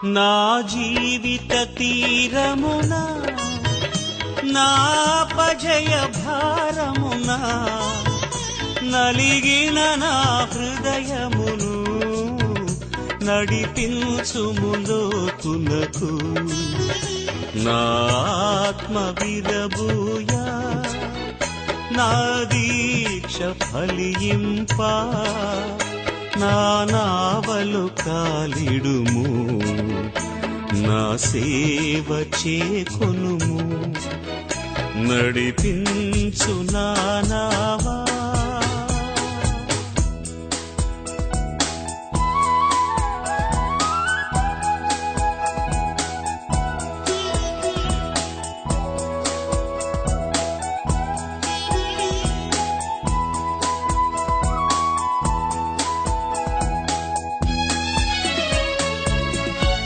నా జీవిత తీరమున నా పజయ భారమున నలిగిన నా హృదయమును నడిపించుము లోతునకు. నా ఆత్మ విరబూయా నా దీక్ష ఫలింప నా నావలు కాలిడుము నా సేవ చేకొనుము. నడిపించు నా నావా